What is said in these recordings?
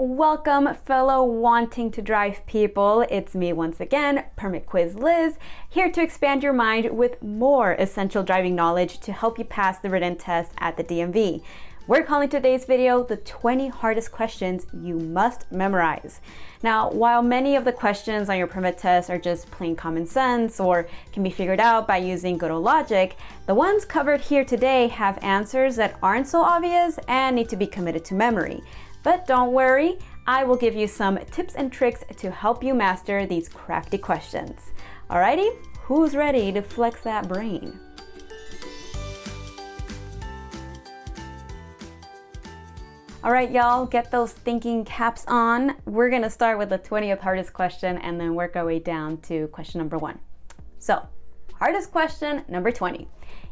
Welcome, fellow wanting to drive people. It's me once again, Permit Quiz Liz, here to expand your mind with more essential driving knowledge to help you pass the written test at the DMV. We're calling today's video the 20 hardest questions you must memorize. Now, while many of the questions on your permit test are just plain common sense or can be figured out by using good old logic, the ones covered here today have answers that aren't so obvious and need to be committed to memory. But don't worry, I will give you some tips and tricks to help you master these crafty questions. Alrighty, who's ready to flex that brain? All right, y'all, get those thinking caps on. We're gonna start with the 20th hardest question and then work our way down to question number 1. So, hardest question number 20.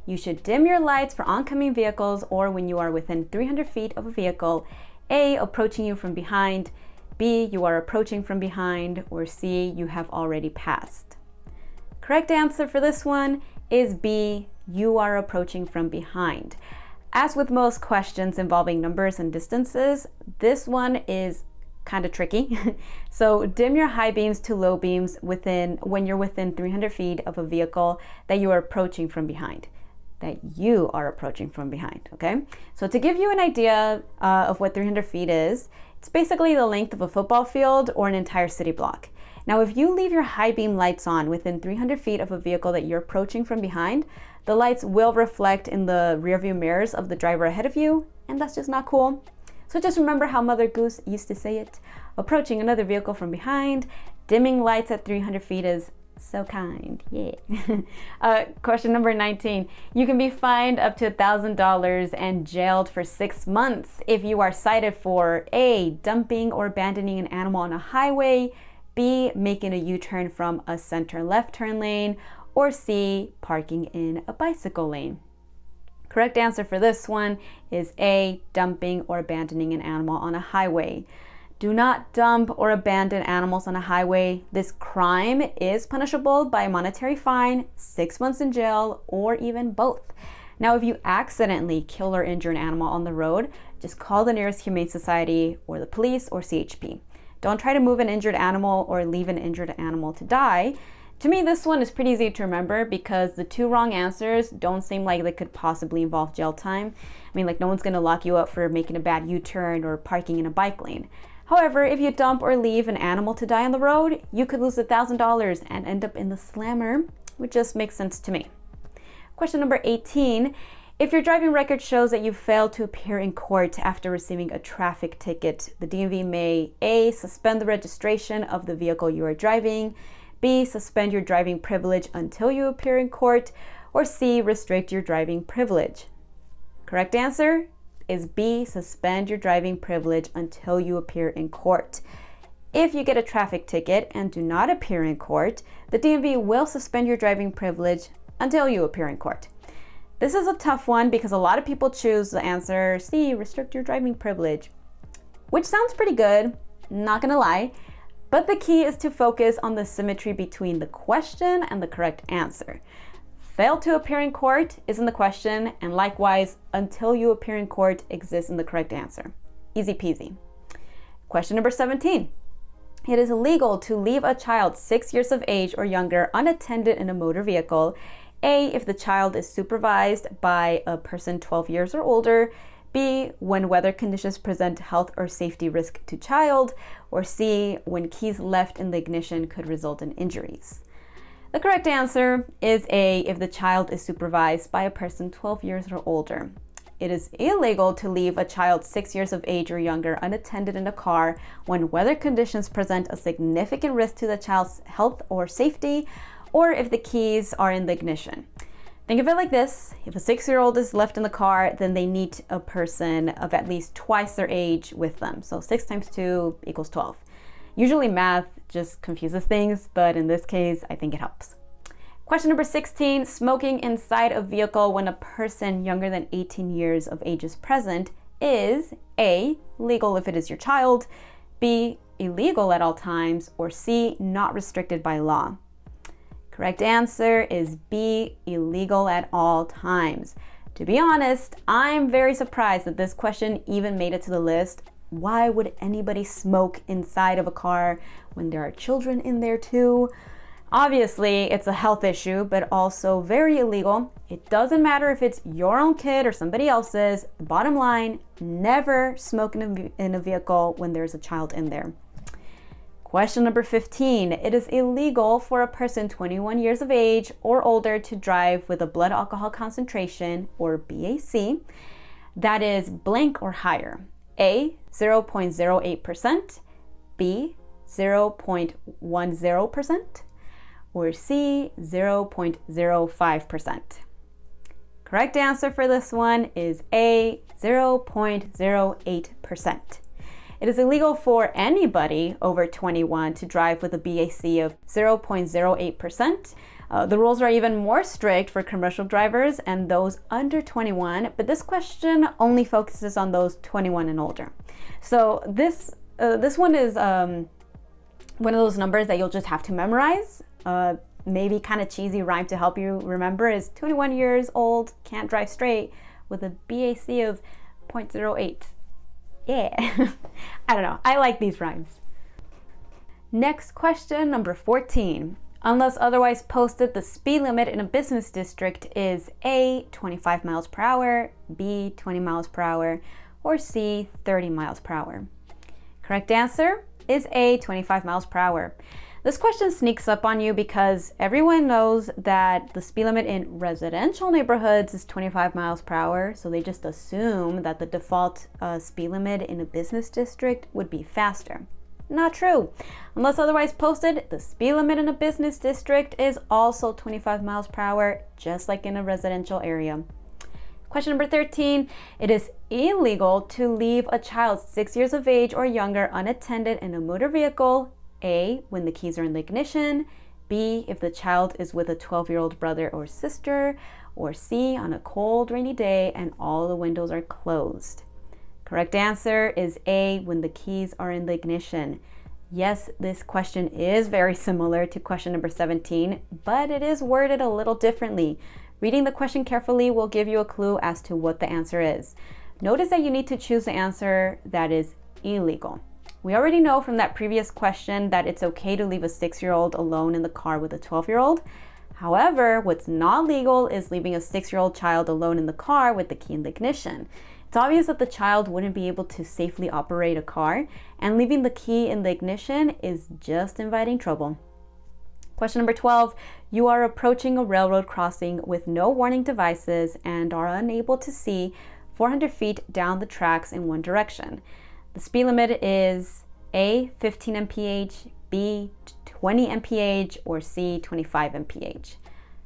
You should dim your lights for oncoming vehicles or when you are within 300 feet of a vehicle, A, approaching you from behind, B, you are approaching from behind, or C, you have already passed. Correct answer for this one is B, you are approaching from behind. As with most questions involving numbers and distances, this one is kind of tricky. So dim your high beams to low beams when you're within 300 feet of a vehicle that you are approaching from behind. That you are approaching from behind, okay? So to give you an idea of what 300 feet is, it's basically the length of a football field or an entire city block. Now, if you leave your high beam lights on within 300 feet of a vehicle that you're approaching from behind, the lights will reflect in the rearview mirrors of the driver ahead of you, and that's just not cool. So just remember how Mother Goose used to say it. Approaching another vehicle from behind, dimming lights at 300 feet is so kind, yeah. Question number 19. You can be fined up to $1,000 and jailed for 6 months if you are cited for A, dumping or abandoning an animal on a highway, B, making a U-turn from a center left turn lane, or C, parking in a bicycle lane. Correct answer for this one is A, dumping or abandoning an animal on a highway. Do not dump or abandon animals on a highway. This crime is punishable by a monetary fine, 6 months in jail, or even both. Now, if you accidentally kill or injure an animal on the road, just call the nearest Humane Society or the police or CHP. Don't try to move an injured animal or leave an injured animal to die. To me, this one is pretty easy to remember because the 2 wrong answers don't seem like they could possibly involve jail time. I mean, like no one's gonna lock you up for making a bad U-turn or parking in a bike lane. However, if you dump or leave an animal to die on the road, you could lose $1,000 and end up in the slammer, which just makes sense to me. Question number 18. If your driving record shows that you failed to appear in court after receiving a traffic ticket, the DMV may A, suspend the registration of the vehicle you are driving, B, suspend your driving privilege until you appear in court, or C, restrict your driving privilege. Correct answer is B, suspend your driving privilege until you appear in court. If you get a traffic ticket and do not appear in court, the DMV will suspend your driving privilege until you appear in court. This is a tough one because a lot of people choose the answer C, restrict your driving privilege, which sounds pretty good, not gonna lie, but the key is to focus on the symmetry between the question and the correct answer. Fail to appear in court is in the question, and likewise, until you appear in court exists in the correct answer. Easy peasy. Question number 17. It is illegal to leave a child 6 years of age or younger unattended in a motor vehicle. A, if the child is supervised by a person 12 years or older. B, when weather conditions present health or safety risk to child. Or C, when keys left in the ignition could result in injuries. The correct answer is A, if the child is supervised by a person 12 years or older. It is illegal to leave a child 6 years of age or younger unattended in a car when weather conditions present a significant risk to the child's health or safety, or if the keys are in the ignition. Think of it like this. If a 6-year-old is left in the car, then they need a person of at least twice their age with them. So 6 times 2 equals 12. Usually math just confuses things, but in this case, I think it helps. Question number 16, smoking inside a vehicle when a person younger than 18 years of age is present is A, legal if it is your child, B, illegal at all times, or C, not restricted by law. Correct answer is B, illegal at all times. To be honest, I'm very surprised that this question even made it to the list. Why would anybody smoke inside of a car when there are children in there too? Obviously, it's a health issue, but also very illegal. It doesn't matter if it's your own kid or somebody else's. Bottom line, never smoke in a vehicle when there's a child in there. Question number 15. It is illegal for a person 21 years of age or older to drive with a blood alcohol concentration, or BAC, that is blank or higher. A, 0.08%, B, 0.10%, or C, 0.05%. Correct answer for this one is A, 0.08%. It is illegal for anybody over 21 to drive with a BAC of 0.08%. The rules are even more strict for commercial drivers and those under 21, but this question only focuses on those 21 and older. So this one is one of those numbers that you'll just have to memorize. Maybe kind of cheesy rhyme to help you remember is 21 years old, can't drive straight with a BAC of 0.08. Yeah, I don't know. I like these rhymes. Next question, number 14. Unless otherwise posted, the speed limit in a business district is A, 25 miles per hour, B, 20 miles per hour, or C, 30 miles per hour. Correct answer is A, 25 miles per hour. This question sneaks up on you because everyone knows that the speed limit in residential neighborhoods is 25 miles per hour, so they just assume that the default speed limit in a business district would be faster. Not true. Unless otherwise posted, the speed limit in a business district is also 25 miles per hour, just like in a residential area. Question number 13. It is illegal to leave a child 6 years of age or younger unattended in a motor vehicle. A, when the keys are in the ignition, B, if the child is with a 12-year-old brother or sister, or C, on a cold, rainy day and all the windows are closed. Correct answer is A, when the keys are in the ignition. Yes, this question is very similar to question number 17, but it is worded a little differently. Reading the question carefully will give you a clue as to what the answer is. Notice that you need to choose the answer that is illegal. We already know from that previous question that it's okay to leave a 6-year-old alone in the car with a 12-year-old. However, what's not legal is leaving a 6-year-old child alone in the car with the key in the ignition. It's obvious that the child wouldn't be able to safely operate a car, and leaving the key in the ignition is just inviting trouble. Question number 12. You are approaching a railroad crossing with no warning devices and are unable to see 400 feet down the tracks in one direction. The speed limit is A, 15 mph, B, 20 mph, or C, 25 mph.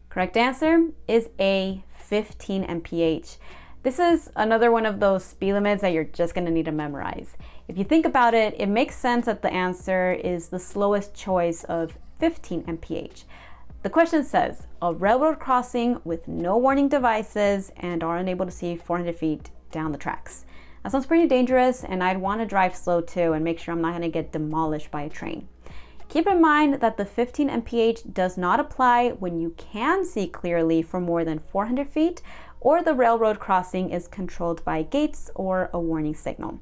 Correct answer is A, 15 mph. This is another one of those speed limits that you're just going to need to memorize. If you think about it, it makes sense that the answer is the slowest choice of 15 mph. The question says, a railroad crossing with no warning devices and are unable to see 400 feet down the tracks. That sounds pretty dangerous, and I'd want to drive slow too and make sure I'm not going to get demolished by a train. Keep in mind that the 15 mph does not apply when you can see clearly for more than 400 feet or the railroad crossing is controlled by gates or a warning signal.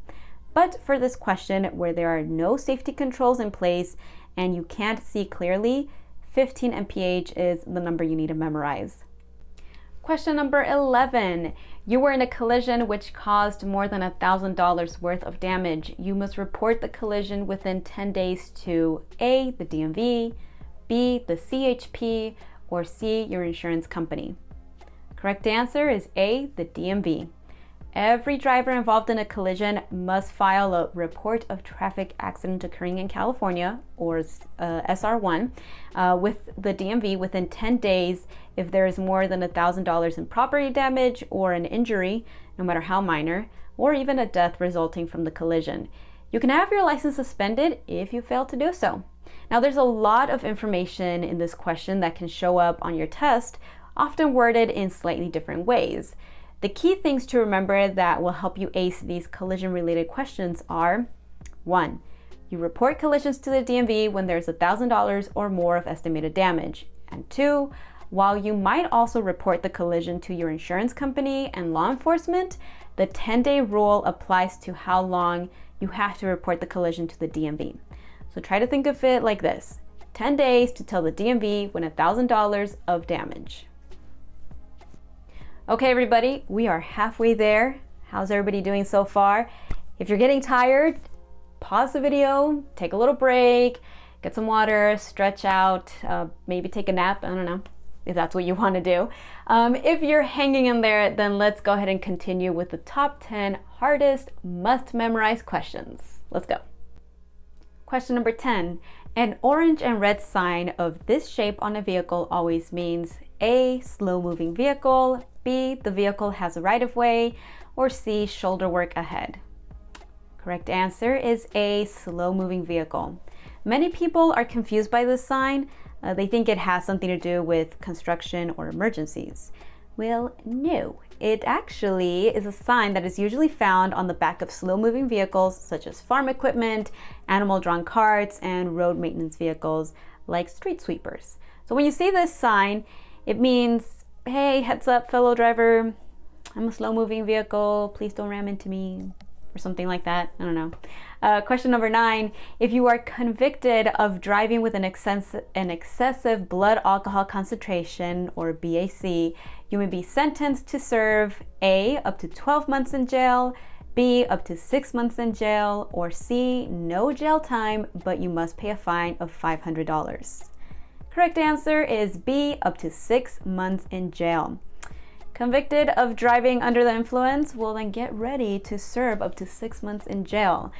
But for this question, where there are no safety controls in place and you can't see clearly, 15 mph is the number you need to memorize. Question number 11. You were in a collision which caused more than $1,000 worth of damage. You must report the collision within 10 days to A, the DMV, B, the CHP, or C, your insurance company. Correct answer is A, the DMV. Every driver involved in a collision must file a report of traffic accident occurring in California, or SR1, with the DMV within 10 days if there is more than $1,000 in property damage or an injury, no matter how minor, or even a death resulting from the collision. You can have your license suspended if you fail to do so. Now, there's a lot of information in this question that can show up on your test, often worded in slightly different ways. The key things to remember that will help you ace these collision-related questions are: 1. You report collisions to the DMV when there's $1,000 or more of estimated damage. And 2, while you might also report the collision to your insurance company and law enforcement, the 10-day rule applies to how long you have to report the collision to the DMV. So try to think of it like this: 10 days to tell the DMV when $1,000 of damage. Okay, everybody, we are halfway there. How's everybody doing so far? If you're getting tired, pause the video, take a little break, get some water, stretch out, maybe take a nap. I don't know if that's what you want to do. If you're hanging in there, then let's go ahead and continue with the top 10 hardest must memorize questions. Let's go. Question number 10. An orange and red sign of this shape on a vehicle always means A, slow moving vehicle, B, the vehicle has a right of way, or C, shoulder work ahead. Correct answer is A, slow moving vehicle. Many people are confused by this sign. They think it has something to do with construction or emergencies. Well, no. It actually is a sign that is usually found on the back of slow-moving vehicles such as farm equipment, animal-drawn carts, and road maintenance vehicles like street sweepers. So when you see this sign, it means, hey, heads up, fellow driver, I'm a slow-moving vehicle, please don't ram into me, or something like that. I don't know. Question number 9. If you are convicted of driving with an excessive blood alcohol concentration, or BAC, you may be sentenced to serve A, up to 12 months in jail, B, up to 6 months in jail, or C, no jail time, but you must pay a fine of $500. Correct answer is B, up to 6 months in jail. Convicted of driving under the influence, well then get ready to serve up to 6 months in jail.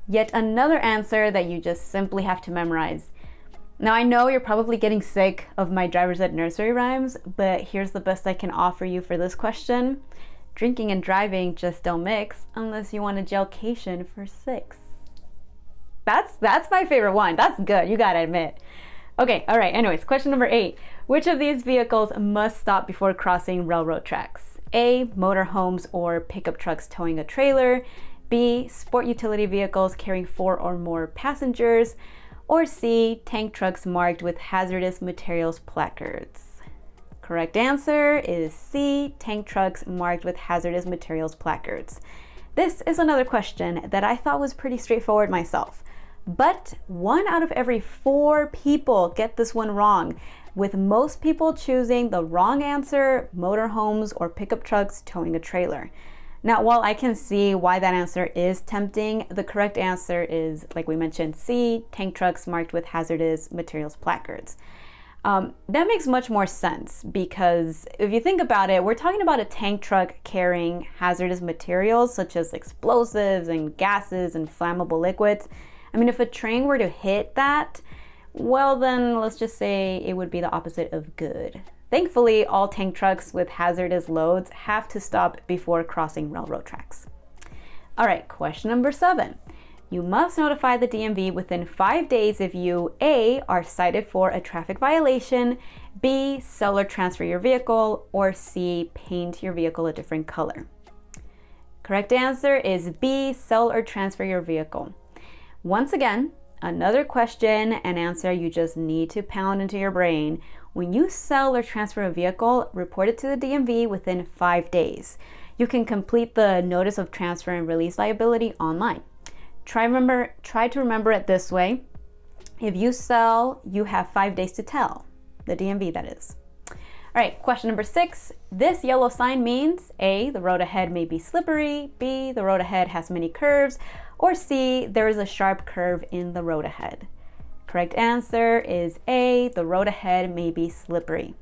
Yet another answer that you just simply have to memorize. Now I know you're probably getting sick of my driver's ed nursery rhymes, but here's the best I can offer you for this question. Drinking and driving just don't mix unless you want a jailcation for 6. That's my favorite one. That's good, you gotta admit. Okay, all right, anyways, question number 8. Which of these vehicles must stop before crossing railroad tracks? A, motorhomes or pickup trucks towing a trailer, B, sport utility vehicles carrying 4 or more passengers, or C, tank trucks marked with hazardous materials placards. Correct answer is C, tank trucks marked with hazardous materials placards. This is another question that I thought was pretty straightforward myself. But 1 out of every 4 people get this one wrong, with most people choosing the wrong answer, motorhomes or pickup trucks towing a trailer. Now, while I can see why that answer is tempting, the correct answer is, like we mentioned, C, tank trucks marked with hazardous materials placards. That makes much more sense because if you think about it, we're talking about a tank truck carrying hazardous materials such as explosives and gases and flammable liquids. I mean, if a train were to hit that, well then let's just say it would be the opposite of good. Thankfully, all tank trucks with hazardous loads have to stop before crossing railroad tracks. All right, question number 7. You must notify the DMV within 5 days if you A, are cited for a traffic violation, B, sell or transfer your vehicle, or C, paint your vehicle a different color. Correct answer is B, sell or transfer your vehicle. Once again, another question and answer you just need to pound into your brain. When you sell or transfer a vehicle, report it to the DMV within 5 days. You can complete the notice of transfer and release liability online. Try to remember it this way. If you sell, you have 5 days to tell. The DMV, that is. All right, question number 6. This yellow sign means A, the road ahead may be slippery, B, the road ahead has many curves, or C, there is a sharp curve in the road ahead. Correct answer is A, the road ahead may be slippery.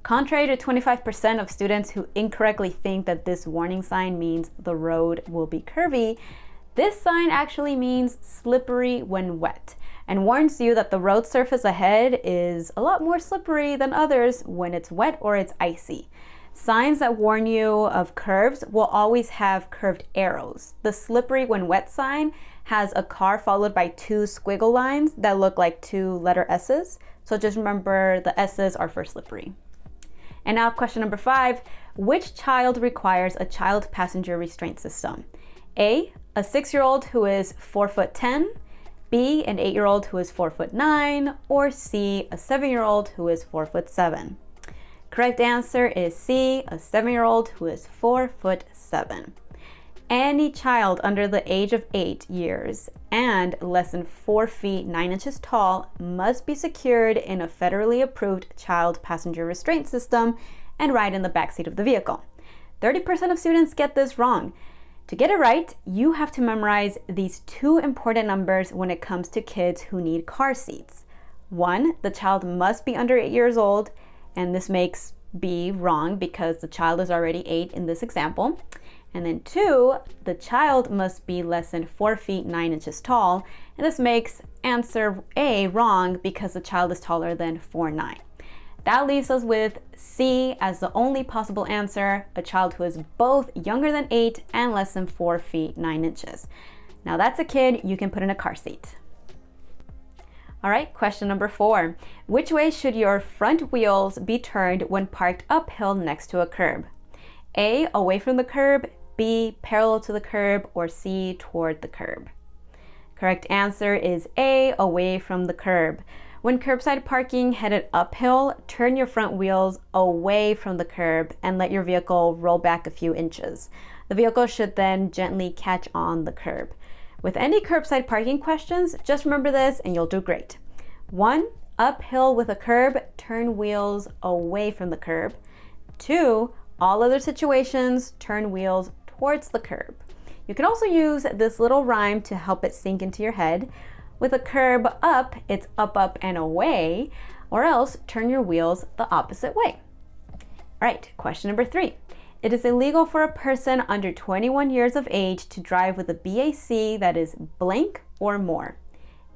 Contrary to 25% of students who incorrectly think that this warning sign means the road will be curvy, this sign actually means slippery when wet and warns you that the road surface ahead is a lot more slippery than others when it's wet or it's icy. Signs that warn you of curves will always have curved arrows. The slippery when wet sign has a car followed by 2 squiggle lines that look like 2 letter S's. So just remember the S's are for slippery. And now question number 5, which child requires a child passenger restraint system? A, a 6-year-old who is 4'10", B, an 8-year-old who is 4'9", or C, a 7-year-old who is 4'7". Correct answer is C, a 7-year-old who is 4'7". Any child under the age of 8 years and less than 4 feet 9 inches tall must be secured in a federally approved child passenger restraint system and ride in the backseat of the vehicle. 30% of students get this wrong. To get it right, you have to memorize these 2 important numbers when it comes to kids who need car seats. 1, the child must be under 8 years old, and this makes B wrong because the child is already 8 in this example. And then 2, the child must be less than 4 feet 9 inches tall, and this makes answer A wrong because the child is taller than 4'9". That leaves us with C as the only possible answer, a child who is both younger than 8 and less than 4 feet 9 inches. Now that's a kid you can put in a car seat. All right, question number 4. Which way should your front wheels be turned when parked uphill next to a curb? A, away from the curb, B, parallel to the curb, or C, toward the curb. Correct answer is A, away from the curb. When curbside parking headed uphill, turn your front wheels away from the curb and let your vehicle roll back a few inches. The vehicle should then gently catch on the curb. With any curbside parking questions, just remember this and you'll do great. 1, uphill with a curb, turn wheels away from the curb. 2, all other situations, turn wheels towards the curb. You can also use this little rhyme to help it sink into your head. With a curb up, it's up, up, and away, or else turn your wheels the opposite way. All right, question number 3. It is illegal for a person under 21 years of age to drive with a BAC that is blank or more.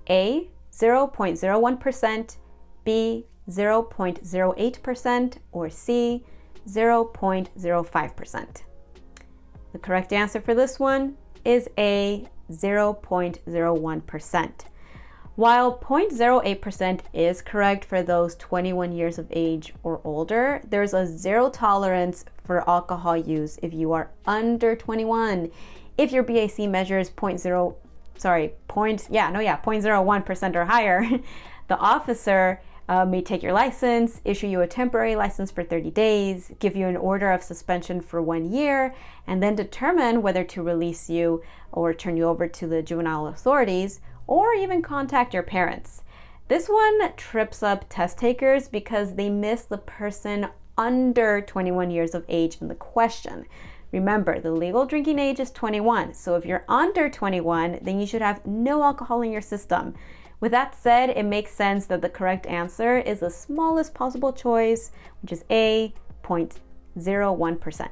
A, 0.01%, B, 0.08%, or C, 0.05%. The correct answer for this one is A, 0.01%. While 0.08% is correct for those 21 years of age or older, there's a zero tolerance for alcohol use if you are under 21. If your BAC measures 0.01% or higher, the officer may take your license, issue you a temporary license for 30 days, give you an order of suspension for 1 year, and then determine whether to release you or turn you over to the juvenile authorities, or even contact your parents. This one trips up test takers because they miss the person under 21 years of age in the question. Remember, the legal drinking age is 21, so if you're under 21, then you should have no alcohol in your system. With that said, it makes sense that the correct answer is the smallest possible choice, which is A, 0.01%.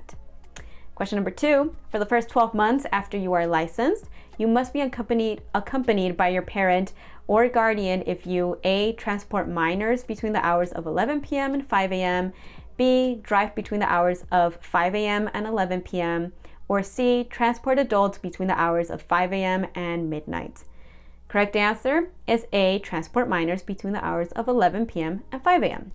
Question number 2, for the first 12 months after you are licensed, you must be accompanied by your parent or guardian if you A, transport minors between the hours of 11 p.m. and 5 a.m., B, drive between the hours of 5 a.m. and 11 p.m., or C, transport adults between the hours of 5 a.m. and midnight. Correct answer is A, transport minors between the hours of 11 p.m. and 5 a.m.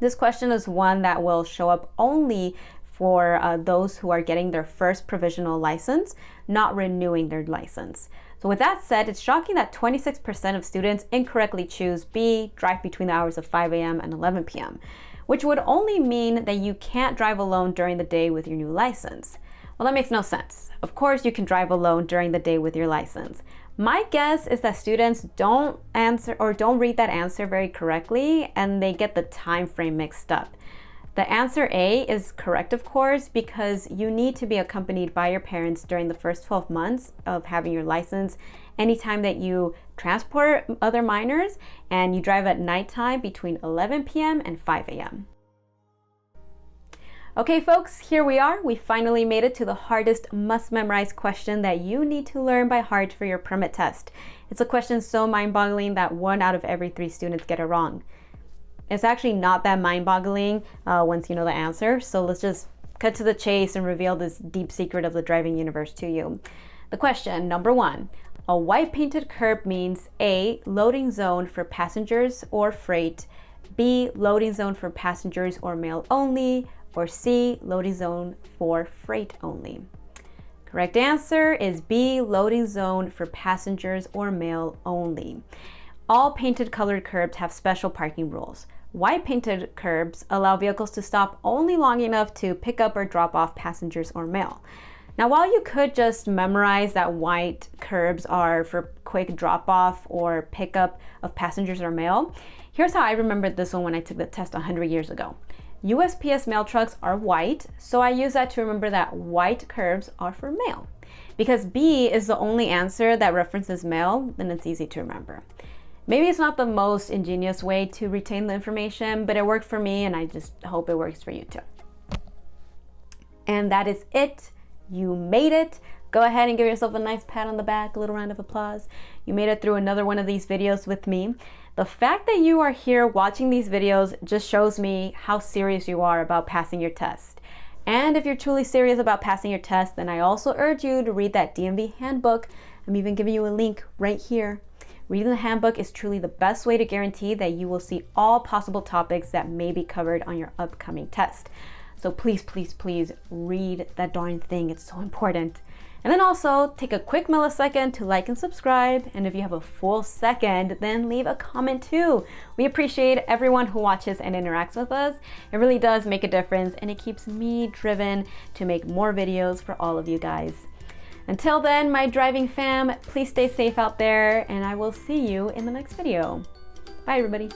This question is one that will show up only for those who are getting their first provisional license, not renewing their license. So with that said, it's shocking that 26% of students incorrectly choose B, drive between the hours of 5 a.m. and 11 p.m., which would only mean that you can't drive alone during the day with your new license. Well, that makes no sense. Of course you can drive alone during the day with your license. My guess is that students don't read that answer very correctly and they get the time frame mixed up. The answer A is correct, of course, because you need to be accompanied by your parents during the first 12 months of having your license. Anytime that you transport other minors and you drive at nighttime between 11 p.m. and 5 a.m. Okay, folks, here we are. We finally made it to the hardest must-memorize question that you need to learn by heart for your permit test. It's a question so mind-boggling that 1 out of every 3 students get it wrong. It's actually not that mind-boggling once you know the answer, so let's just cut to the chase and reveal this deep secret of the driving universe to you. The question, number 1, a white painted curb means A, loading zone for passengers or freight, B, loading zone for passengers or mail only, or C, loading zone for freight only. Correct answer is B, loading zone for passengers or mail only. All painted colored curbs have special parking rules. White painted curbs allow vehicles to stop only long enough to pick up or drop off passengers or mail. Now, while you could just memorize that white curbs are for quick drop-off or pickup of passengers or mail, here's how I remembered this one when I took the test 100 years ago. USPS mail trucks are white, so I use that to remember that white curbs are for mail. Because B is the only answer that references mail, then it's easy to remember. Maybe it's not the most ingenious way to retain the information, but it worked for me, and I just hope it works for you too. And that is it. You made it. Go ahead and give yourself a nice pat on the back, a little round of applause. You made it through another one of these videos with me. The fact that you are here watching these videos just shows me how serious you are about passing your test. And if you're truly serious about passing your test, then I also urge you to read that DMV handbook. I'm even giving you a link right here. Reading the handbook is truly the best way to guarantee that you will see all possible topics that may be covered on your upcoming test. So please, please, please read that darn thing. It's so important. And then also take a quick millisecond to like and subscribe. And if you have a full second, then leave a comment too. We appreciate everyone who watches and interacts with us. It really does make a difference, and it keeps me driven to make more videos for all of you guys. Until then, my driving fam, please stay safe out there, and I will see you in the next video. Bye, everybody.